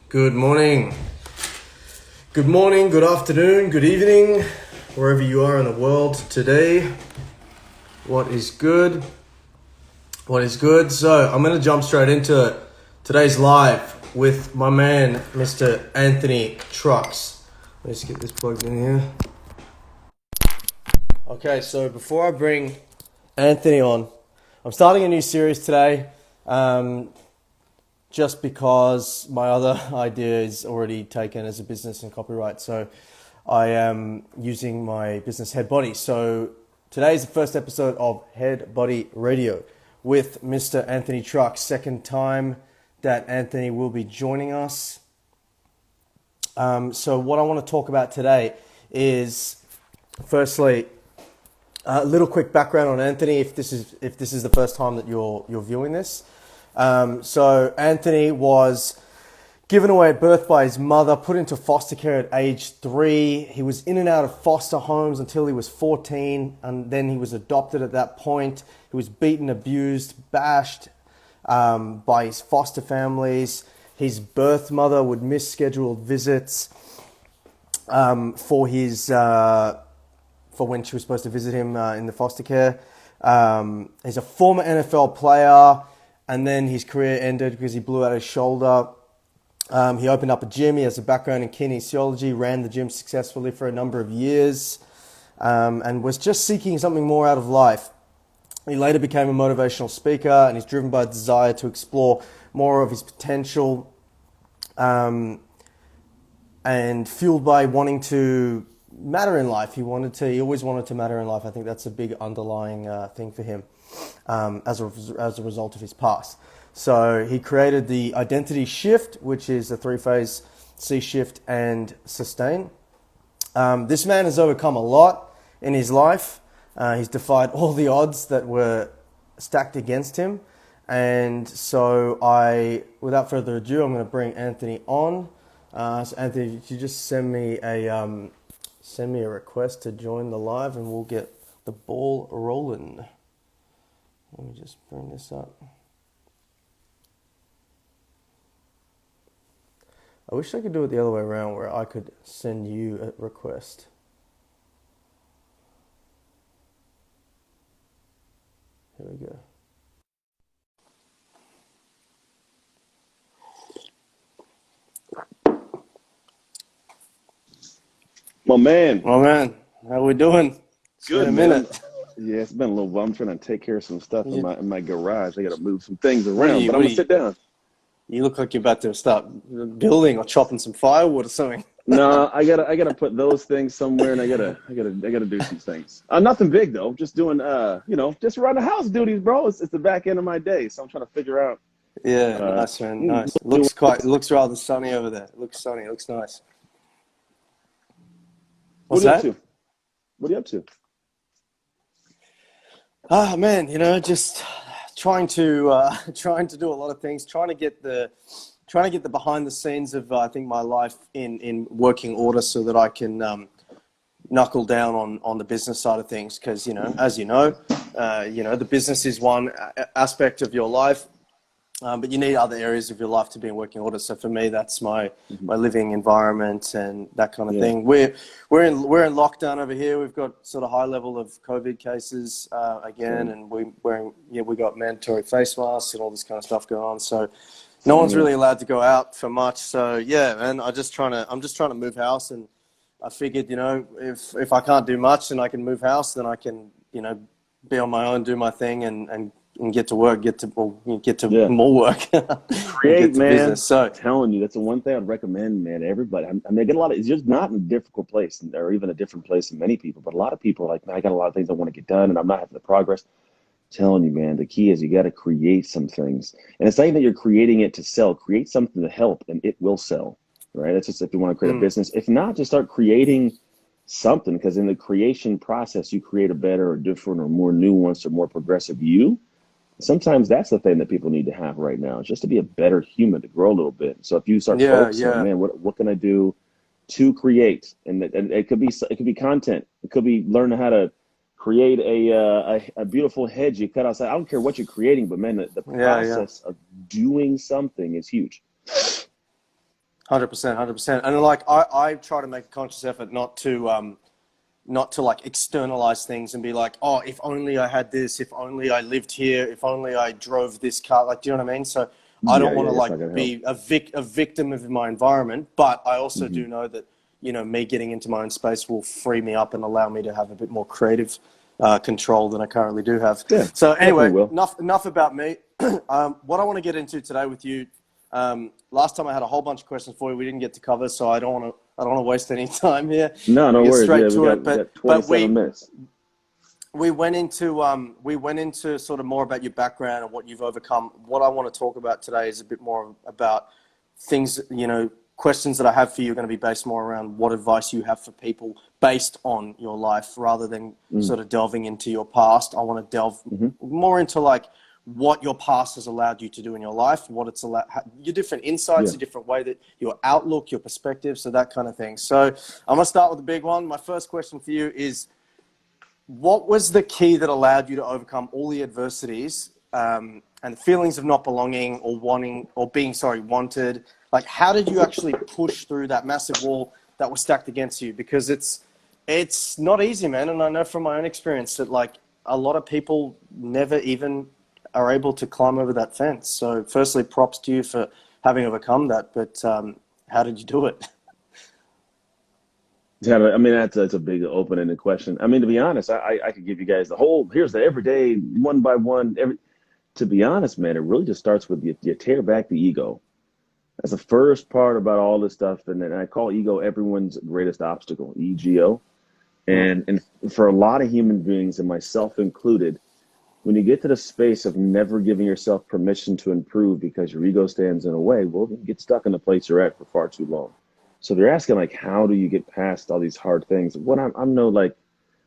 Good morning. Good morning, good afternoon, good evening, wherever you are in the world today. What is good? What is good? So I'm going to jump straight into it. Today's live with my man, Mr. Anthony Trucks. Let's get this plugged in here. Okay, so before I bring Anthony on, I'm starting a new series today. Just because my other idea is already taken as a business and copyright. So I am using my business Head Body. So today is the first episode of Head Body Radio with Mr. Anthony Trucks. Second time that Anthony will be joining us. So what I want to talk about today is, firstly, a little quick background on Anthony if this is the first time that you're viewing this. So Anthony was given away at birth by his mother, put into foster care at age 3. He was in and out of foster homes until he was 14, and then he was adopted at that point. He was beaten, abused, bashed by his foster families. His birth mother would miss scheduled visits for when she was supposed to visit him in the foster care. He's a former NFL player. And then his career ended because he blew out his shoulder. He opened up a gym. He has a background in kinesiology, ran the gym successfully for a number of years, and was just seeking something more out of life. He later became a motivational speaker, and he's driven by a desire to explore more of his potential, and fueled by wanting to matter in life. He always wanted to matter in life. I think that's a big underlying thing for him. As a result of his past. So he created the identity shift, which is a 3-phase C shift and sustain. This man has overcome a lot in his life. He's defied all the odds that were stacked against him. And so without further ado, I'm going to bring Anthony on. So Anthony, could you just send me a request to join the live, and we'll get the ball rolling. Let me just bring this up. I wish I could do it the other way around, where I could send you a request. Here we go. My man, how we doing? It's good, been a man. minute. Yeah, it's been a little while. I'm trying to take care of some stuff in my garage. I got to move some things around, but I'm gonna sit down. You look like you're about to start building or chopping some firewood or something. No, I gotta put those things somewhere, and I gotta do some things. Nothing big though. Just doing just around the house duties, bro. It's the back end of my day, so I'm trying to figure out. Yeah, nice, man. Nice. Looks rather sunny over there. It looks sunny. It looks nice. What's that? What are you up to? Man, just trying to do a lot of things, trying to get the behind the scenes of I think my life in working order, so that I can knuckle down on the business side of things. Because as the business is one aspect of your life, but you need other areas of your life to be in working order. So for me, that's my living environment and that kind of thing. We're in lockdown over here. We've got sort of high level of COVID cases again, and we got mandatory face masks and all this kind of stuff going on. So no one's really allowed to go out for much. So yeah, man, I'm just trying to move house, and I figured if I can't do much, then I can move house, then I can be on my own, do my thing, and get to work, get to more work. Create, man. Business. So I'm telling you, that's the one thing I'd recommend, man, to everybody. I mean, I get a lot of, it's just not in a difficult place, or even a different place than many people, but a lot of people are like, man, I got a lot of things I want to get done, and I'm not having the progress. I'm telling you, man, the key is you got to create some things. And it's not even that you're creating it to sell. Create something to help, and it will sell, right? That's just if you want to create a business. If not, just start creating something, because in the creation process, you create a better or different or more nuanced or more progressive you. Sometimes that's the thing that people need to have right now, just to be a better human, to grow a little bit. So if you start focusing on, man, what can I do to create? And it could be content. It could be learning how to create a beautiful hedge you cut outside. I don't care what you're creating, but man, the process of doing something is huge. 100%, 100%. And like I try to make a conscious effort not to like externalize things and be like, oh, if only I had this, if only I lived here, if only I drove this car. Like, do you know what I mean? So I Yeah, don't want yeah, to it's not like gonna help. be a victim of my environment, but I also Hmm. do know that, you know, me getting into my own space will free me up and allow me to have a bit more creative control than I currently do have. Yeah, So definitely anyway, will. enough about me. What I want to get into today with you. Last time I had a whole bunch of questions for you. We didn't get to cover, so I don't want to waste any time here. No, We no get worries. straight Yeah, we to got it. we got But 27 minutes. we went into sort of more about your background and what you've overcome. What I want to talk about today is a bit more about things, you know, questions that I have for you are going to be based more around what advice you have for people based on your life rather than Mm-hmm. sort of delving into your past. I want to delve Mm-hmm. more into like what your past has allowed you to do in your life, what it's allowed, your different insights, Yeah. your different way that your outlook, your perspective, so that kind of thing. So I'm going to start with the big one. My first question for you is, what was the key that allowed you to overcome all the adversities and the feelings of not belonging or wanting or being wanted? Like, how did you actually push through that massive wall that was stacked against you? Because it's not easy, man. And I know from my own experience that like a lot of people never even are able to climb over that fence. So, firstly, props to you for having overcome that. But how did you do it? Yeah, I mean, that's a big open-ended question. I mean, to be honest, I could give you guys the whole, here's the everyday, one by one. To be honest, man, it really just starts with you tear back the ego. That's the first part about all this stuff. And then I call ego everyone's greatest obstacle, ego. Mm, And for a lot of human beings, and myself included, when you get to the space of never giving yourself permission to improve because your ego stands in a way, well, you get stuck in the place you're at for far too long. So they're asking like, how do you get past all these hard things? What I'm no like,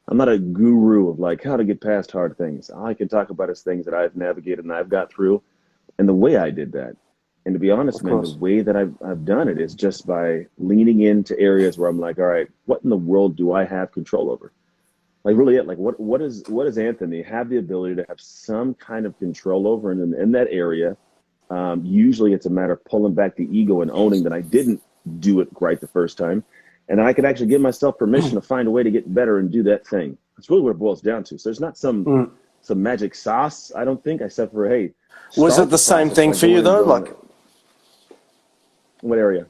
I'm not a guru of like how to get past hard things. All I can talk about is things that I've navigated and I've got through, and the way I did that. And to be honest, of man, the course. way that I've done it is just by leaning into areas where I'm like, all right, what in the world do I have control over? Like really, like what does Anthony have the ability to have some kind of control over? And in that area, usually it's a matter of pulling back the ego and owning that I didn't do it right the first time. And I could actually give myself permission to find a way to get better and do that thing. That's really what it boils down to. So there's not Mm. some magic sauce, I don't think, except for, hey, Was it start the the same process thing by for you going and though? going, Like, what area?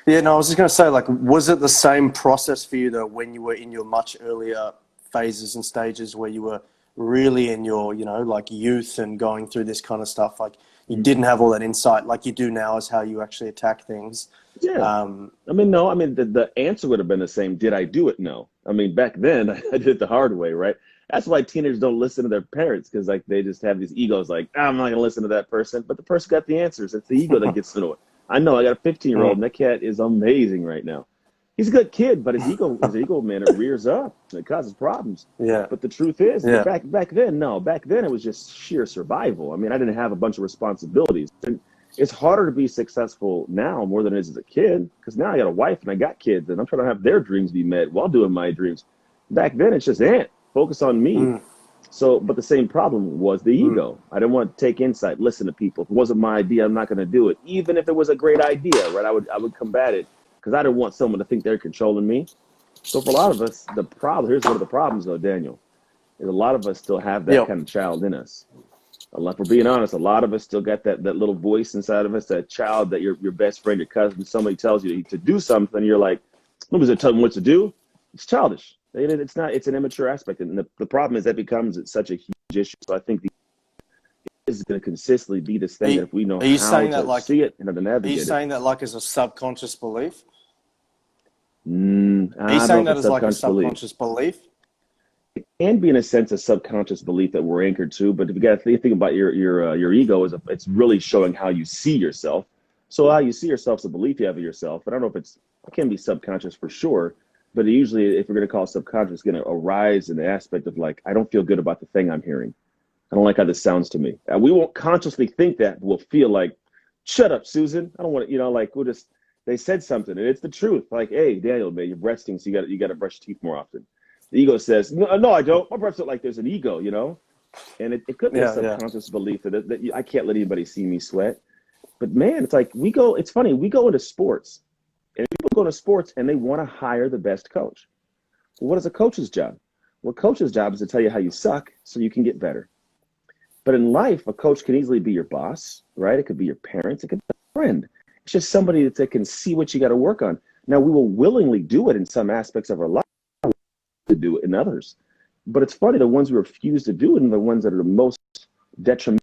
yeah, no, I was just going to say, like, was it the same process for you though when you were in your much earlier phases and stages where you were really in your, you know, like youth and going through this kind of stuff? Like, you Mhm. didn't have all that insight like you do now as how you actually attack things. Yeah. Um, I mean, no, I mean, the answer would have been the same. Did I do it? No. I mean, back then I did it the hard way, right? That's why teenagers don't listen to their parents because like they just have these egos like, "Ah, I'm not going to listen to that person. But the person got the answers. It's the ego that gets to it. I know I got a 15-year-old mm, and that cat is amazing right now. He's a good kid, but his ego, man, it rears up and it causes problems. yeah, But the truth is, yeah, back then, no, back then it was just sheer survival. I mean, I didn't have a bunch of responsibilities. And it's harder to be successful now more than it is as a kid because now I got a wife and I got kids and I'm trying to have their dreams be met while doing my dreams. Back then, it's just focus on me. mm, So, but the same problem was the mm. ego. I didn't want to take insight, listen to people. If it wasn't my idea, I'm not going to do it. Even if it was a great idea, right? I would combat it because I didn't want someone to think they're controlling me. So for a lot of us, here's one of the problems though, Daniel, is a lot of us still have that Yep. kind of child in us. For being honest, a lot of us still got that little voice inside of us, that child that your best friend, your cousin, somebody tells you to do something, you're like, nobody's gonna tell them what to do. It's childish. It's not. It's an immature aspect, and the problem is that becomes such a huge issue. So I think the is going to consistently be this Are thing that you, if we know are you how saying that to like, see it and how to are you navigate it, saying that like as a subconscious belief? Are you I don't know saying if that it's as like a subconscious belief. subconscious belief? Can be in a sense a subconscious belief that we're anchored to. But if you got to think about your ego, it's really showing how you see yourself. So how you see yourself is a belief you have of yourself. But I don't know if it can be subconscious for sure. But usually, if we're going to call it subconscious, it's going to arise in the aspect of like, I don't feel good about the thing I'm hearing. I don't like how this sounds to me. We won't consciously think that, but we'll feel like, shut up, Susan. I don't want to, like we'll just, they said something and it's the truth. Like, hey, Daniel, man, your breath stinks. You got to brush your teeth more often. The ego says, no, no, I don't. My breath's not like there's an ego. And it could be a Yeah, yeah. subconscious belief that I can't let anybody see me sweat. But man, it's funny, we go into sports and people go to sports and they want to hire the best coach. Well, what is a coach's job? Well, a coach's job is to tell you how you suck so you can get better. But in life, a coach can easily be your boss, right? It could be your parents, it could be a friend. It's just somebody that can see what you got to work on. Now, we will willingly do it in some aspects of our life, to do it in others. But it's funny, the ones who refuse to do it are the ones that are the most detrimental.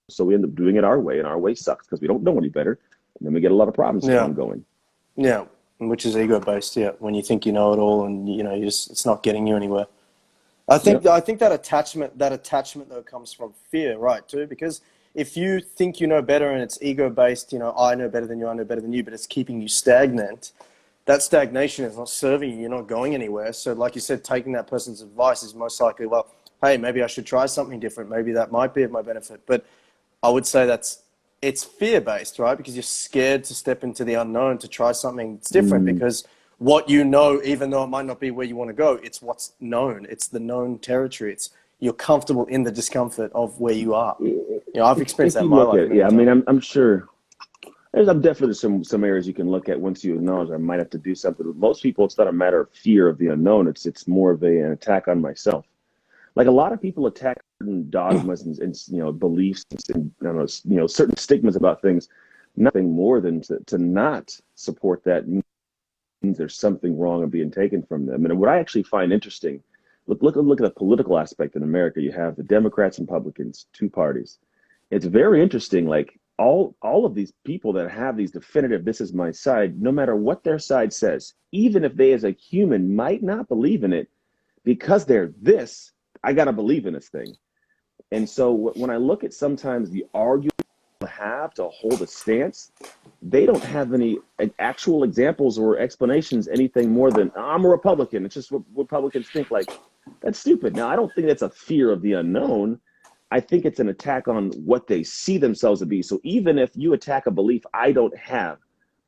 So we end up doing it our way, and our way sucks because we don't know any better. And then we get a lot of problems Yeah. ongoing. Yeah. Which is ego based. Yeah. When you think you know it all and, it's not getting you anywhere. I think that attachment though comes from fear, right? Too, because if you think you know better and it's ego based, I know better than you, I know better than you, but it's keeping you stagnant. That stagnation is not serving you. You're not going anywhere. So, like you said, taking that person's advice is most likely, well, hey, maybe I should try something different. Maybe that might be of my benefit. But I would say it's fear based, right? Because you're scared to step into the unknown, to try something that's different. Because what you know, even though it might not be where you want to go, it's what's known. It's the known territory. You're comfortable in the discomfort of where you are. I've experienced If that in you my look life at it, many yeah, I times. mean, I'm sure there's definitely some areas you can look at once you acknowledge I might have to do something. With most people, it's not a matter of fear of the unknown. It's more of an attack on myself. Like a lot of people attack certain dogmas and beliefs and certain stigmas about things. Nothing more than to not support that means there's something wrong and being taken from them. And what I actually find interesting, look at the political aspect in America. You have the Democrats and Republicans, two parties. It's very interesting. Like all of these people that have these definitive, this is my side, no matter what their side says, even if they as a human might not believe in it, because they're this, I got to believe in this thing. And so when I look at sometimes the argument people have to hold a stance, they don't have any actual examples or explanations, anything more than I'm a Republican. It's just what Republicans think. Like, that's stupid. Now, I don't think that's a fear of the unknown. I think it's an attack on what they see themselves to be. So even if you attack a belief I don't have,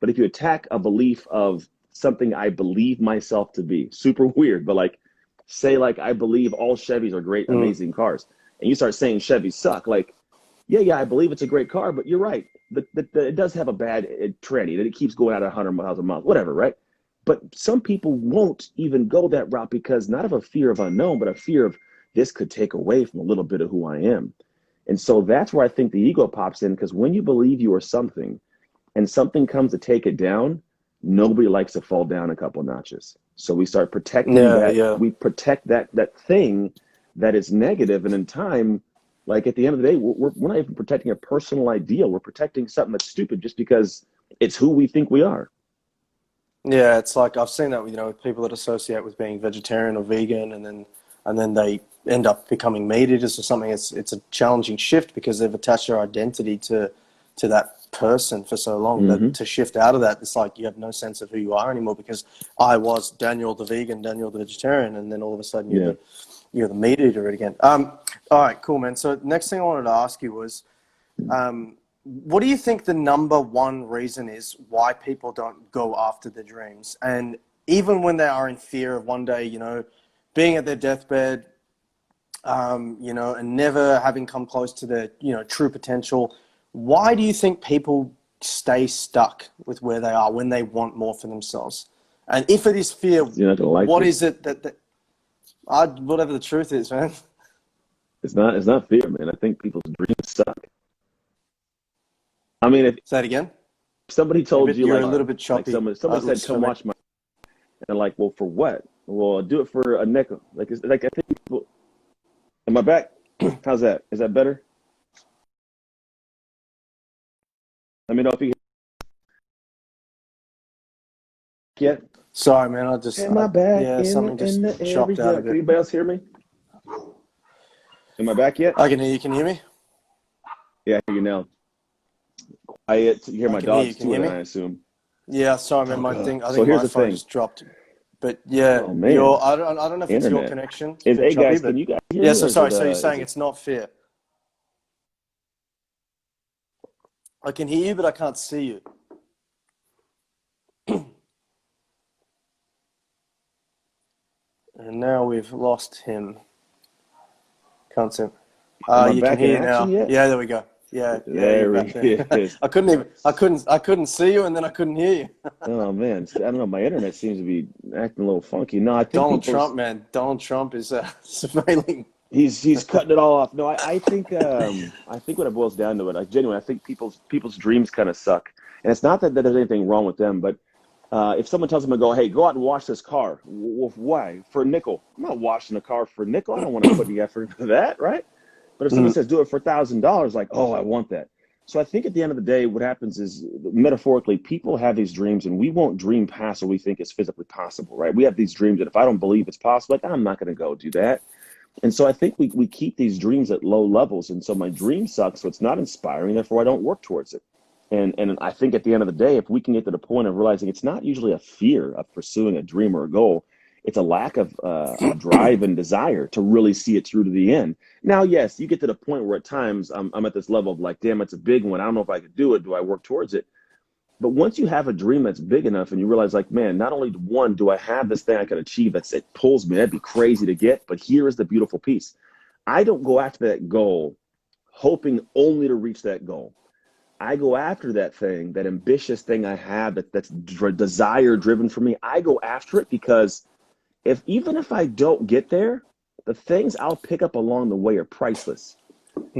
but if you attack a belief of something I believe myself to be, super weird, but like, say like I believe all Chevys are great, amazing cars, and you start saying Chevys suck, like, yeah, I believe it's a great car, but you're right. It does have a bad tranny, that it keeps going out at 100 miles a month, whatever, right? But some people won't even go that route because not of a fear of unknown, but a fear of this could take away from a little bit of who I am. And so that's where I think the ego pops in, because when you believe you are something and something comes to take it down, nobody likes to fall down a couple notches. So we start protecting Yeah, that. yeah. We protect that thing that is negative, and in time, like at the end of the day, we're not even protecting a personal ideal. We're protecting something that's stupid just because it's who we think we are. Yeah, it's like I've seen that with people that associate with being vegetarian or vegan, and then they end up becoming meat eaters or something. It's a challenging shift because they've attached their identity to that person for so long that to shift out of that, it's like you have no sense of who you are anymore, because I was Daniel the vegan, Daniel the vegetarian, and then all of a sudden you're the meat eater again. All right, cool, man. So next thing I wanted to ask you was, what do you think the number one reason is why people don't go after their dreams? And even when they are in fear of one day, being at their deathbed, and never having come close to their, true potential, why do you think people stay stuck with where they are when they want more for themselves? And if it is fear, You're not gonna like what this. is it whatever the truth is, man? It's not fear, man. I think people's dreams suck. I mean, if Say it again. somebody told you You're a little bit like choppy. someone said, come watch my, and like, well, for what? Well, I'll do it for a nickel. Like, it's like I think people, am I back? How's that? Is that better? Let me know if you can yet. Sorry, man. Am I back Yeah, in something just the chopped out a Can bit. anybody else hear me? Am I back yet? I can hear you. Can you hear me? Yeah, I hear you now. You hear I my can hear you. dogs Can you too, hear I me? assume. Yeah, sorry, man. Oh god. I So think here's my the phone thing. just dropped. But yeah, Oh man, I don't know if it's your internet. connection. It's a bit Hey choppy, guys, can but you guys hear yeah. me, So or sorry. So you're is saying it? it's not fear? I can hear you, but I can't see you. And now we've lost him. Can't see him. Am I You can back in hear action now. yet? Yeah, there we go. Yeah, yeah, you're There back he there. is. I couldn't see you, and then I couldn't hear you. Oh man, I don't know. My internet seems to be acting a little funky. No, I think Donald people's Trump, man. Donald Trump is surveilling. he's cutting it all off. No, I think what it boils down to it, like genuinely, I think people's dreams kind of suck. And it's not that there's anything wrong with them, but if someone tells them to go, hey, go out and wash this car, why? For a nickel? I'm not washing a car for a nickel. I don't want to put any effort into that, right? But if someone Mm, says do it for $1,000, like, oh, I want that. So I think at the end of the day, what happens is metaphorically, people have these dreams, and we won't dream past what we think is physically possible, right? We have these dreams, and if I don't believe it's possible, like I'm not going to go do that. And so I think we keep these dreams at low levels. And so my dream sucks, so it's not inspiring, therefore I don't work towards it. And I think at the end of the day, if we can get to the point of realizing it's not usually a fear of pursuing a dream or a goal, it's a lack of drive and desire to really see it through to the end. Now, yes, you get to the point where at times I'm at this level of like, damn, it's a big one. I don't know if I could do it. Do I work towards it? But once you have a dream that's big enough and you realize like, man, not only one, do I have this thing I can achieve it pulls me, that'd be crazy to get, but here is the beautiful piece. I don't go after that goal hoping only to reach that goal. I go after that thing, that ambitious thing I have that's desire driven for me. I go after it because even if I don't get there, the things I'll pick up along the way are priceless.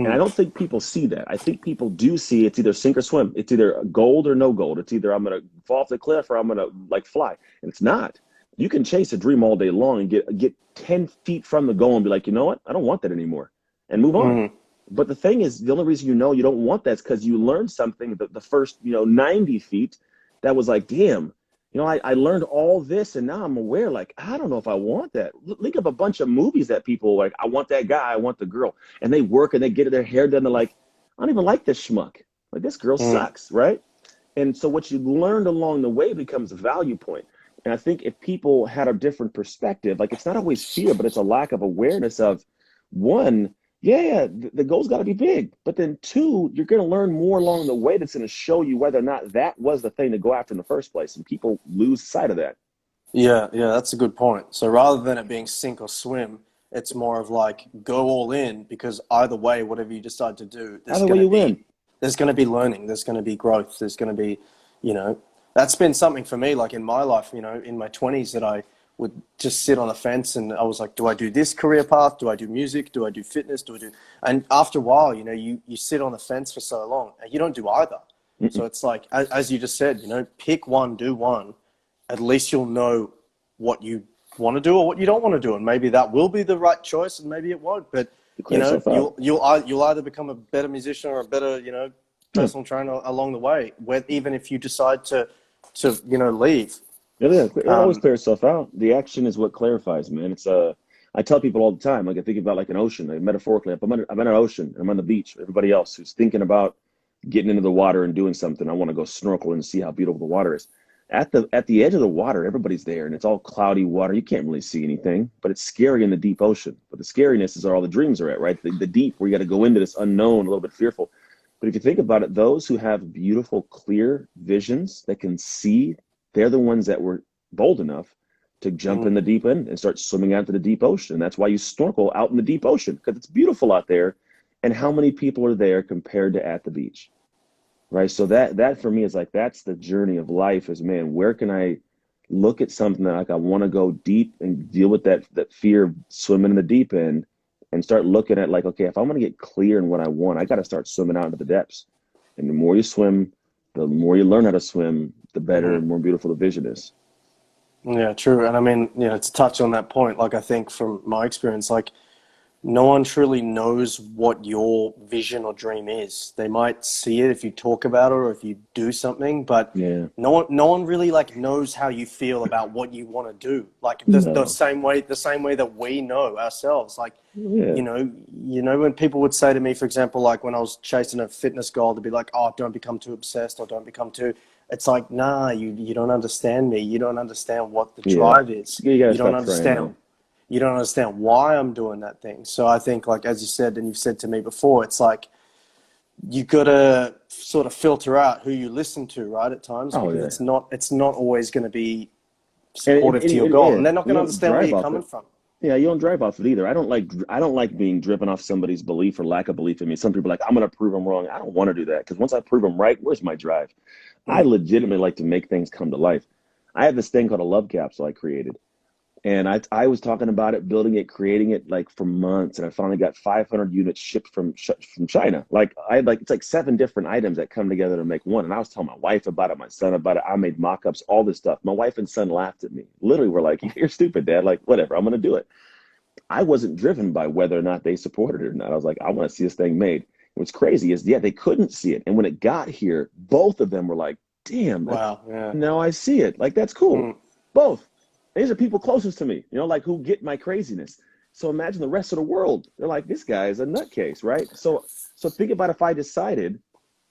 And I mm, don't think people see that. I think people do see it's either sink or swim. It's either gold or no gold. It's either I'm going to fall off the cliff or I'm going to like fly. And it's not. You can chase a dream all day long and get 10 feet from the goal and be like, you know what? I don't want that anymore and move on. mm, But the thing is, the only reason you don't want that is because you learned something the first, 90 feet that was like, damn, I learned all this and now I'm aware, like, I don't know if I want that. Think of a bunch of movies that people like, I want that guy, I want the girl. And they work and they get their hair done. They're like, I don't even like this schmuck. Like, this girl mm. sucks, right? And so what you learned along the way becomes a value point. And I think if people had a different perspective, like it's not always fear, but it's a lack of awareness of one, yeah, the goal's got to be big. But then two, you're going to learn more along the way that's going to show you whether or not that was the thing to go after in the first place. And people lose sight of that. Yeah, yeah, that's a good point. So rather than it being sink or swim, it's more of like go all in because either way, whatever you decide to do, Either way, you win. there's going to be learning, there's going to be growth, there's going to be, you know, that's been something for me, like in my life, in my 20s that I would just sit on a fence and I was like, do I do this career path? Do I do music? Do I do fitness? And after a while, you sit on the fence for so long and you don't do either. Mm-mm. So it's like, as you just said, pick one, do one. At least you'll know what you want to do or what you don't want to do. And maybe that will be the right choice and maybe it won't. But, You clear yourself out. you'll either become a better musician or a better, Yeah. personal trainer along the way, even if you decide to leave. Yeah, it'll always Um, clear itself out. The action is what clarifies, man. I tell people all the time, like I think about like an ocean, like metaphorically, I'm in an ocean, I'm on the beach. Everybody else who's thinking about getting into the water and doing something, I want to go snorkel and see how beautiful the water is. At the edge of the water, everybody's there, and it's all cloudy water. You can't really see anything, but it's scary in the deep ocean. But the scariness is where all the dreams are at, right? The deep, where you got to go into this unknown, a little bit fearful. But if you think about it, those who have beautiful, clear visions that can see, they're the ones that were bold enough to jump in mm, the deep end and start swimming out to the deep ocean. That's why you snorkel out in the deep ocean, because it's beautiful out there. And how many people are there compared to at the beach, right? So that for me is like, that's the journey of life is, man, where can I look at something that like I want to go deep and deal with that fear of swimming in the deep end and start looking at like, okay, if I'm going to get clear in what I want, I got to start swimming out into the depths. And the more you swim, the more you learn how to swim, the better mhm. and more beautiful the vision is. Yeah, true. And I mean, to touch on that point, like I think from my experience, like no one truly knows what your vision or dream is. They might see it if you talk about it or if you do something, but Yeah. no one really like knows how you feel about what you want to do. Like the No. same way that we know ourselves. Like, Yeah. when people would say to me, for example, like when I was chasing a fitness goal, to be like, "Oh, don't become too obsessed or don't become too." It's like, nah, you don't understand me. You don't understand what the Yeah. drive is. You got to You don't stop trying, understand man. you don't understand why I'm doing that thing. So I think, like as you said, and you've said to me before, it's like you gotta sort of filter out who you listen to, right? At times, Oh, because yeah. it's not always going to be And, supportive and, to your and goal, yeah, and they're not you going to don't understand where drive you're off coming it. from. Yeah, you don't drive off it either. I don't like being driven off somebody's belief or lack of belief in me. Some people are like, I'm gonna prove them wrong. I don't want to do that because once I prove them right, where's my drive? I Mm. legitimately like to make things come to life. I have this thing called a love capsule I created. And I was talking about it, building it, creating it like for months, and I finally got 500 units shipped from China. Like I had like it's like 7 different items that come together to make one. And I was telling my wife about it, my son about it. I made mock-ups, all this stuff. My wife and son laughed at me. Literally, were like, "You're stupid, Dad." Like, whatever, I'm gonna do it. I wasn't driven by whether or not they supported it or not. I was like, I want to see this thing made. What's crazy is, yeah, they couldn't see it, and when it got here, both of them were like, "Damn, that, Wow. Yeah. now I see it. Like that's cool." Mm. Both. These are people closest to me, like who get my craziness. So imagine the rest of the world. They're like, this guy is a nutcase, right? So think about if I decided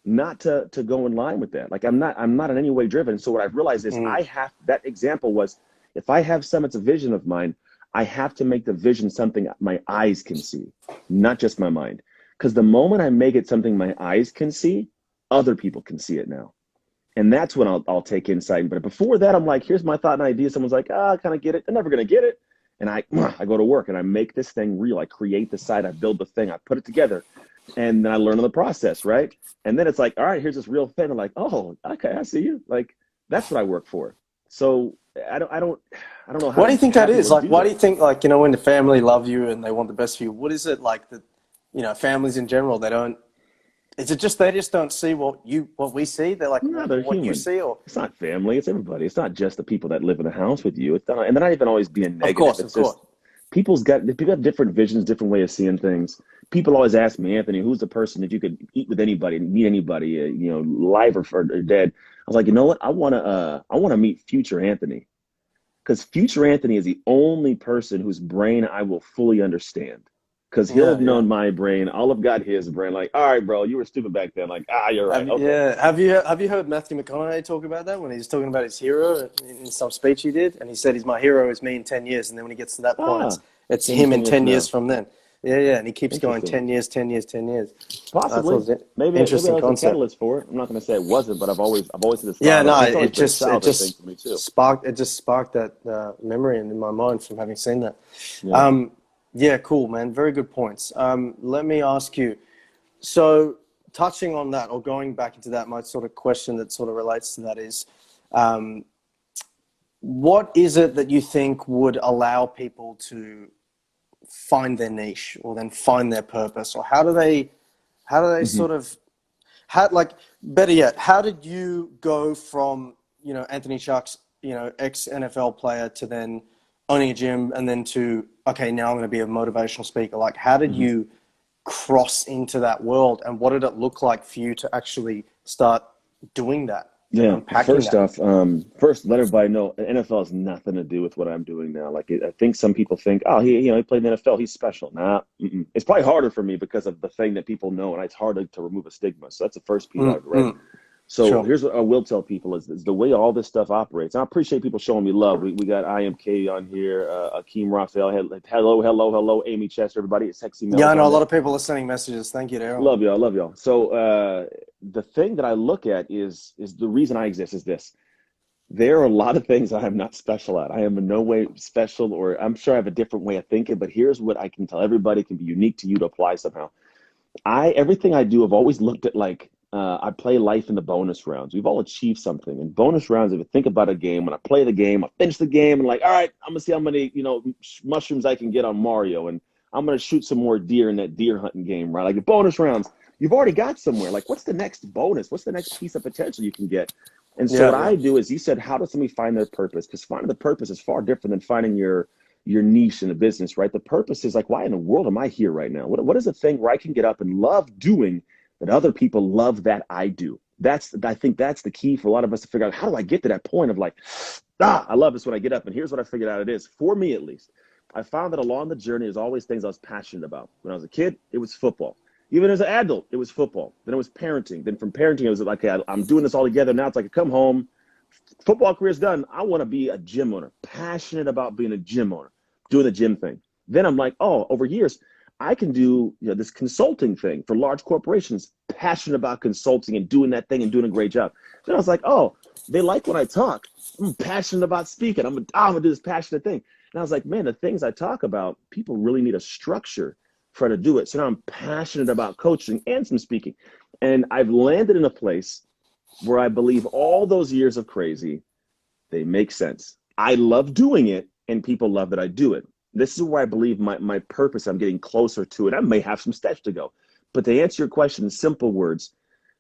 not to go in line with that. Like I'm not in any way driven. So what I've realized is Mm. that example was if I have it's a vision of mine, I have to make the vision something my eyes can see, not just my mind. Because the moment I make it something my eyes can see, other people can see it now. And that's when I'll take insight. But before that, I'm like, here's my thought and idea. Someone's like, I kind of get it. They're never going to get it. And I go to work and I make this thing real. I create the site. I build the thing. I put it together. And then I learn on the process, right? And then it's like, all right, here's this real thing. I'm like, oh, okay, I see you. Like, that's what I work for. So I don't know how Why do you to think that have is? people Like, do why do that. you think, like, when the family love you and they want the best for you, what is it like that, families in general, they don't, is it just they just don't see what we see? They're like, No, they're what you human. see, or It's not family. It's everybody. It's not just the people that live in the house with you. It's not, and they're not even always being of negative. course, It's of course. just people have different visions, different way of seeing things. People always ask me, Anthony, who's the person that you could eat with anybody, meet anybody, live or dead? I was like, you know what? I want to meet future Anthony because future Anthony is the only person whose brain I will fully understand. Because he'll have Yeah, yeah. known my brain. I'll have got his brain. Like, all right, bro, you were stupid back then. Like, you're right. Okay. Have you heard Matthew McConaughey talk about that when he's talking about his hero in some speech he did, and he said, "He's my hero is me in 10 years," and then when he gets to that point, Ah, it's maybe him 10 in years from 10 years now. from then. Yeah, yeah, and he keeps going Interesting. 10 years, 10 years, 10 years. I thought Possibly. it was an Maybe that interesting was a concept. catalyst for it. I'm not going to say it wasn't, but I've always had this Yeah, thought of. no, It's always it been a just it childhood thing just for me too. sparked that memory in my mind from having seen that. Yeah. Um, yeah, cool, man. Very good points. Let me ask you. So, touching on that, or going back into that, my sort of question that sort of relates to that is, um, what is it that you think would allow people to find their niche, or then find their purpose, or how do they hmm sort of like, better yet, how did you go from, Anthony Chuck's, ex NFL player, to then owning a gym, and then to, okay, now I'm going to be a motivational speaker? Like, how did hmm you cross into that world, and what did it look like for you to actually start doing that and Yeah. unpacking First that? off, first let everybody know NFL has nothing to do with what I'm doing now. Like I think some people think, oh, he played in the NFL, he's special. Nah, it's probably harder for me because of the thing that people know, and it's harder to remove a stigma. So that's the first piece out of it, right? Mm. So Sure. here's what I will tell people is the way all this stuff operates. I appreciate people showing me love. We got IMK on here, Akeem Raphael, hello, hello, hello, Amy Chester, everybody. Sexy Yeah, Mel's I know on a lot there. of people are sending messages. Thank you to everyone. Love y'all, love y'all. So the thing that I look at is the reason I exist is this. There are a lot of things I am not special at. I am in no way special, or I'm sure I have a different way of thinking, but here's what I can tell everybody can be unique to you to apply somehow. Everything I do, I've always looked at like I play life in the bonus rounds. We've all achieved something. In bonus rounds, if you think about a game, when I play the game, I finish the game and like, all right, I'm gonna see how many, mushrooms I can get on Mario, and I'm gonna shoot some more deer in that deer hunting game, right? Like the bonus rounds, you've already got somewhere. Like, what's the next bonus? What's the next piece of potential you can get? And so what Yeah, yeah. I do is, you said, how does somebody find their purpose? Because finding the purpose is far different than finding your niche in the business, right? The purpose is like, why in the world am I here right now? What is a thing where I can get up and love doing that other people love that I do? I think that's the key for a lot of us to figure out, how do I get to that point of like, I love this when I get up. And here's what I figured out it is, for me at least. I found that along the journey, there's always things I was passionate about. When I was a kid, it was football. Even as an adult, it was football. Then it was parenting. Then from parenting, it was like, okay, I'm doing this all together. Now it's like I come home, football career's done. I want to be a gym owner, passionate about being a gym owner, doing the gym thing. Then I'm like, oh, over years, I can do this consulting thing for large corporations, passionate about consulting and doing that thing and doing a great job. Then I was like, oh, they like when I talk. I'm passionate about speaking. I'm gonna do this passionate thing. And I was like, man, the things I talk about, people really need a structure for how to do it. So now I'm passionate about coaching and some speaking. And I've landed in a place where I believe all those years of crazy, they make sense. I love doing it, and people love that I do it. This is where I believe my purpose, I'm getting closer to it. I may have some steps to go. But to answer your question in simple words,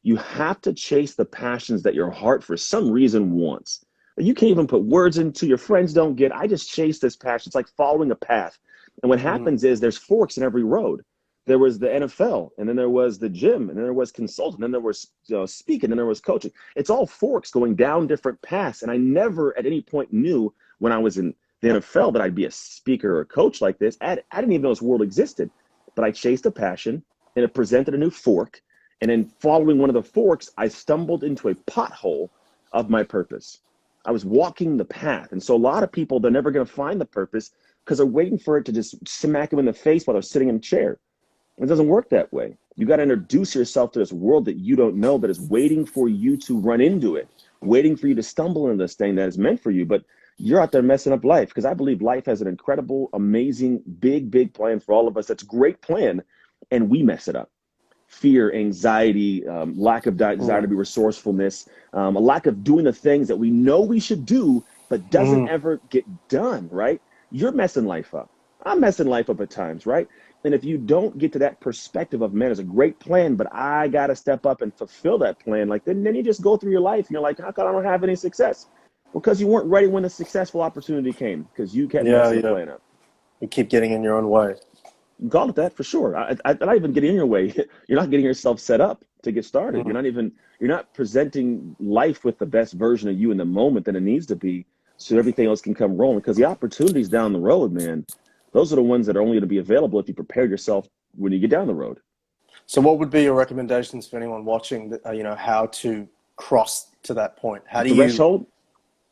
you have to chase the passions that your heart for some reason wants. You can't even put words into, your friends don't get. I just chase this passion. It's like following a path. And what happens is there's forks in every road. There was the NFL, and then there was the gym, and then there was consulting, and then there was speaking, and then there was coaching. It's all forks going down different paths. And I never at any point knew when I was in the NFL that I'd be a speaker or a coach like this. I didn't even know this world existed. But I chased a passion, and it presented a new fork. And then following one of the forks, I stumbled into a pothole of my purpose. I was walking the path. And so a lot of people, they're never going to find the purpose because they're waiting for it to just smack them in the face while they're sitting in a chair. It doesn't work that way. You got to introduce yourself to this world that you don't know, that is waiting for you to run into it, waiting for you to stumble into this thing that is meant for you. But you're out there messing up life, because I believe life has an incredible, amazing, big plan for all of us. That's a great plan, and we mess it up. Fear, anxiety, lack of desire to be resourcefulness, a lack of doing the things that we know we should do, but doesn't ever get done, right? You're messing life up. I'm messing life up at times, right? And if you don't get to that perspective of, man, it's a great plan, but I got to step up and fulfill that plan, like then you just go through your life and you're like, how come I don't have any success? Well, because you weren't ready when the successful opportunity came, because you kept messing the plan up. You keep getting in your own way. You call it that for sure. I'm not even getting in your way. You're not getting yourself set up to get started. You're not presenting life with the best version of you in the moment that it needs to be, so everything else can come rolling. Because the opportunities down the road, man, those are the ones that are only going to be available if you prepare yourself when you get down the road. So what would be your recommendations for anyone watching, how to cross to that point? How do you threshold?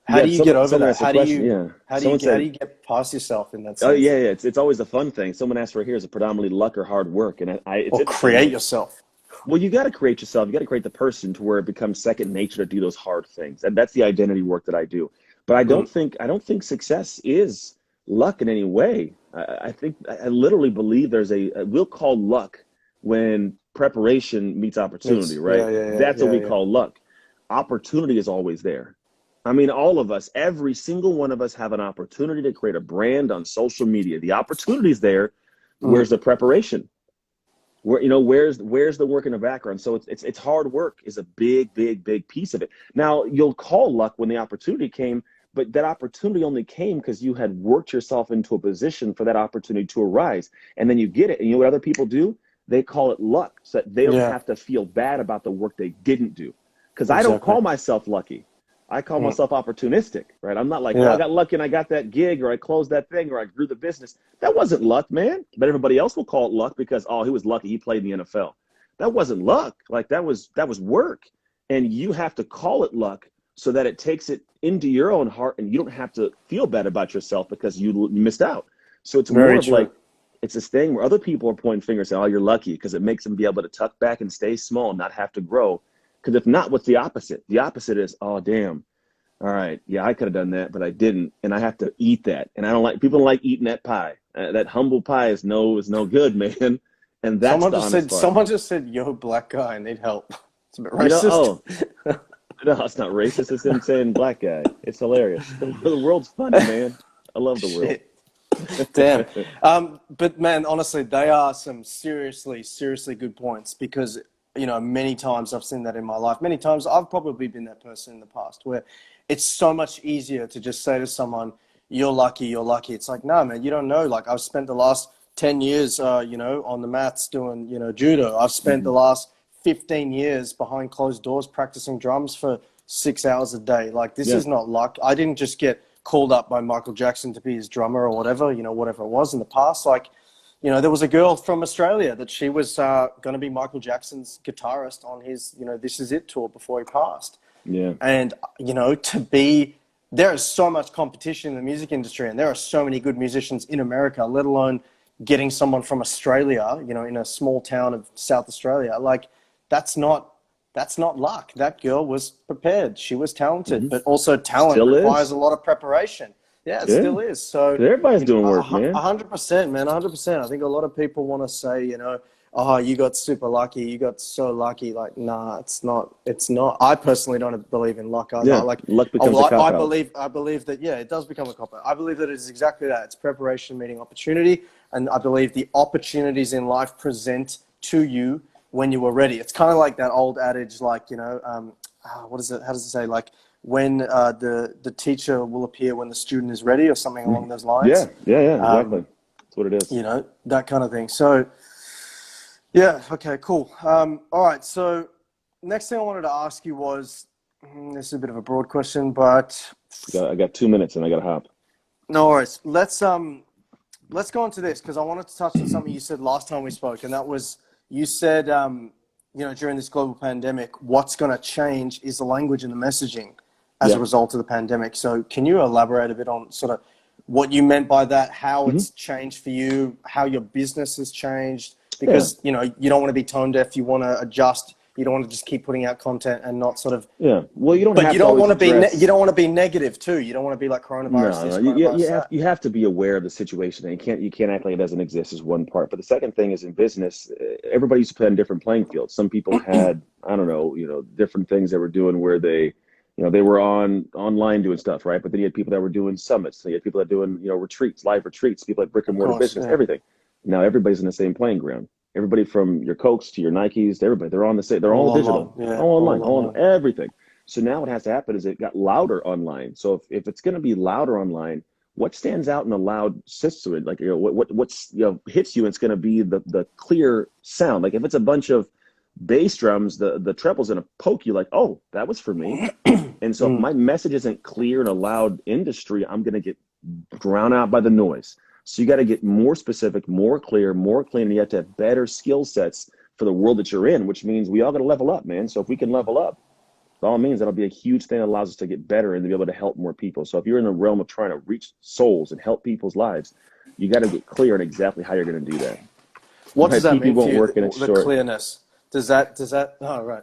How do you get over that? How do you get past yourself in that sense? Oh yeah. It's always a fun thing. Someone asked for here is a predominantly luck or hard work, and or create yourself. Well, you got to create yourself. You got to create the person to where it becomes second nature to do those hard things, and that's the identity work that I do. But I don't think success is luck in any way. I literally believe there's we'll call luck when preparation meets opportunity, right? That's what we call luck. Opportunity is always there. I mean, all of us, every single one of us have an opportunity to create a brand on social media. The opportunity is there. Where's the preparation? Where's the work in the background? So it's hard work is a big piece of it. Now, you'll call luck when the opportunity came, but that opportunity only came because you had worked yourself into a position for that opportunity to arise. And then you get it. And you know what other people do? They call it luck, so that they don't have to feel bad about the work they didn't do. Because I don't call myself lucky. I call myself opportunistic, right? I'm not like, I got lucky and I got that gig, or I closed that thing, or I grew the business. That wasn't luck, man. But everybody else will call it luck because, he was lucky. He played in the NFL. That wasn't luck. Like that was work. And you have to call it luck so that it takes it into your own heart, and you don't have to feel bad about yourself because you missed out. So it's more of like, it's this thing where other people are pointing fingers saying, you're lucky, because it makes them be able to tuck back and stay small and not have to grow. Because if not, what's the opposite? The opposite is, damn. All right, I could have done that, but I didn't, and I have to eat that. And people don't like eating that pie. That humble pie is no good, man. And that's someone just said, "Yo, black guy, I need help." It's a bit racist. No, it's not racist. It's them saying black guy. It's hilarious. The world's funny, man. I love the world. Damn. But man, honestly, they are some seriously good points, because many times I've seen that in my life. Many times I've probably been that person in the past where it's so much easier to just say to someone, you're lucky. It's like, no, man, you don't know. Like, I've spent the last 10 years, on the mats doing, judo. I've spent the last 15 years behind closed doors practicing drums for 6 hours a day. Like, this is not luck. I didn't just get called up by Michael Jackson to be his drummer or whatever, whatever it was in the past. Like, there was a girl from Australia that she was going to be Michael Jackson's guitarist on his, This Is It tour before he passed. Yeah. And, there is so much competition in the music industry, and there are so many good musicians in America, let alone getting someone from Australia, in a small town of South Australia. Like, that's not luck. That girl was prepared. She was talented, but also talent requires a lot of preparation. Yeah, it Yeah. still is. So, 'Cause everybody's you know, doing work, man. 100%, man, 100%. I think a lot of people want to say, you know, oh, you got super lucky, you got so lucky. Like, nah, it's not. It's not. I personally don't believe in luck either. Yeah. Like, Luck oh, becomes a well, cop I out. believe, I believe that, yeah, it does become a cop out. I believe that it is exactly that. It's preparation meeting opportunity, and I believe the opportunities in life present to you when you were ready. It's kind of like that old adage, like, you know, what is it? How does it say? Like, when the teacher will appear when the student is ready, or something along those lines. Yeah, exactly. That's what it is. You know, that kind of thing. So, yeah, okay, cool. All right, so next thing I wanted to ask you was, this is a bit of a broad question, but I got 2 minutes and I got to hop. no worries. Let's go into this because I wanted to touch on something you said last time we spoke, and that was you said, you know, during this global pandemic, what's going to change is the language and the messaging as a result of the pandemic. So can you elaborate a bit on sort of what you meant by that, how it's changed for you, how your business has changed? Because, you know, you don't want to be tone deaf. You want to adjust. You don't want to just keep putting out content and not sort of. Yeah. Well, you don't But have you to don't always want to be. address. You don't want to be negative too. You don't want to be like coronavirus this, coronavirus that. You have to be aware of the situation, and you can't act like it doesn't exist is one part. But the second thing is in business, everybody used to play on different playing fields. Some people had, I don't know, different things they were doing where they, they were online doing stuff, right? But then you had people that were doing summits. So you had people that were doing, retreats, live retreats, people like brick and Of mortar course, business, yeah. everything. Now everybody's in the same playing ground. Everybody from your Cokes to your Nikes to everybody, they're on the same, they're all digital, Online, yeah, all online, all all on online. everything. So now what has to happen is it got louder online. So if it's going to be louder online, what stands out in a loud system? Like, what's, hits you, and it's going to be the clear sound. Like if it's a bunch of bass drums, the treble's going to poke you like, oh, that was for me. And so if my message isn't clear in a loud industry, I'm going to get drowned out by the noise. So you got to get more specific, more clear, more clean, and you have to have better skill sets for the world that you're in, which means we all got to level up, man. So if we can level up, by all means, that'll be a huge thing that allows us to get better and to be able to help more people. So if you're in the realm of trying to reach souls and help people's lives, you got to get clear on exactly how you're going to do that. What does that PP mean for won't you? work in a The short. clearness. Does that? Oh, right.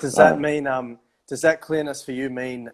Does that mean? Does that clearness for you mean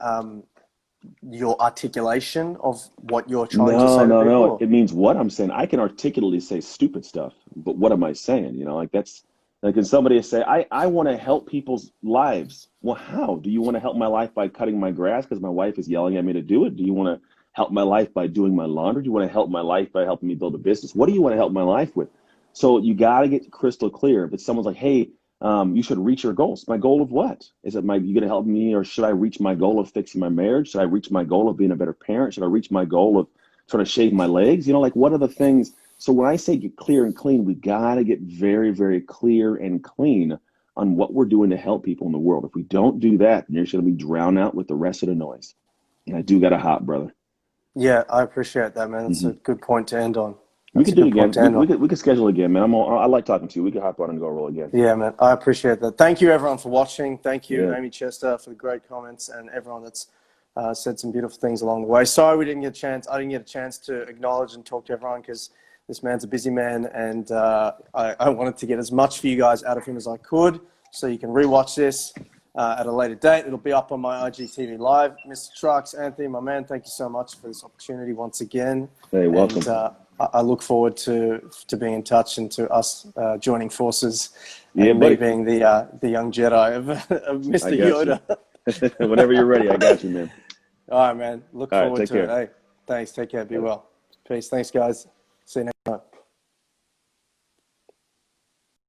your articulation of what you're trying to say to No. people? It means what I'm saying. I can articulately say stupid stuff, but what am I saying? Like that's like when somebody say, I want to help people's lives. Well, how? Do you want to help my life by cutting my grass because my wife is yelling at me to do it? Do you want to help my life by doing my laundry? Do you want to help my life by helping me build a business? What do you want to help my life with? So you got to get crystal clear. If it's someone's like, hey, you should reach your goals. My goal of what? Is it you going to help me, or should I reach my goal of fixing my marriage? Should I reach my goal of being a better parent? Should I reach my goal of trying to shave my legs? Like what are the things? So when I say get clear and clean, we got to get very, very clear and clean on what we're doing to help people in the world. If we don't do that, then you're just going to be drowned out with the rest of the noise. And I do got a hop, brother. Yeah, I appreciate that, man. That's a good point to end on. We That's could a do it good point again. to end on. We could schedule again, man. I like talking to you. We could hop on and go roll again. Yeah, man. I appreciate that. Thank you, everyone, for watching. Thank you, Yeah. Amy Chester, for the great comments, and everyone that's said some beautiful things along the way. Sorry I didn't get a chance to acknowledge and talk to everyone because this man's a busy man, and I wanted to get as much for you guys out of him as I could, so you can rewatch this at a later date. It'll be up on my IGTV Live. Mr. Trucks, Anthony, my man, thank you so much for this opportunity once again. Hey, welcome. And, I look forward to being in touch and to us joining forces, Yeah, and buddy. me being the young Jedi of Mr. Yoda. Whenever you're ready, I got you, man. All right, man. Look All right, forward take to it. care. Hey, thanks. Take care. Be well. Peace. Thanks, guys. See you next time.